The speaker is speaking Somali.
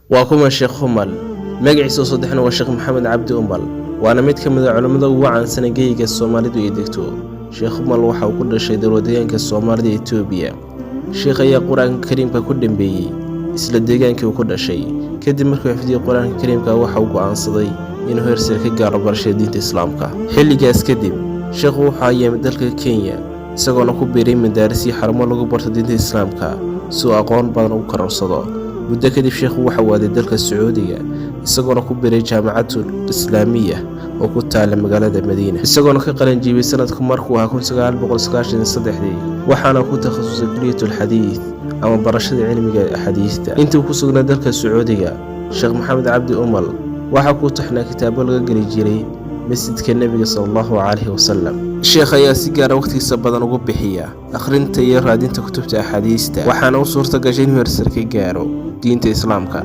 وكما الشيخ همل مقعيسو صدحنا والشيخ محمد عبد أمل وانا ميد كمدا علماء وعن سنجيجا الصومالي دو يدكتو شيخ همل وحاو كل شيء دروديانك الصومالي إثيوبيا شيخ يا قرآن الكريم ككل بي isla deegaanka ku dhashay kadib markuu xifdiyay quraanka kariimka waxa uu go'aansaday inuu heerser ka gaaro barashada diinta islaamka xilligaas kadib sheekhu waxa yimid dalka Kenya isagoo ku biiray madaarisi xarumo lagu barto diinta islaamka soo aqoon badan u karorsado muddo kadib sheekhu waxa uu aaday dalka Sacuudiga isagoo ku biiray jaamacadda islaamiga oo ku taal magaalada Madiina isagoo ka qalan jibay sanadku markuu ahaa 1993 waxaana ku takhasusay kulliyadda xadiis ama barashada cilmiga xadiista intuu ku sugnaa dalka Sacuudiga Sheekh Maxamed Cabdi Umal waxa uu taxnaa kitaabo laga geli jiray masjidka Nabiga sallallahu alayhi wasallam sheekh ayaa si gaar ah waqtigiisa badan ugu bixiya akhrinta iyo raadinta kutubta xadiista waxaana uu suurta gashay inuu heerser ka gaaro diinta islaamka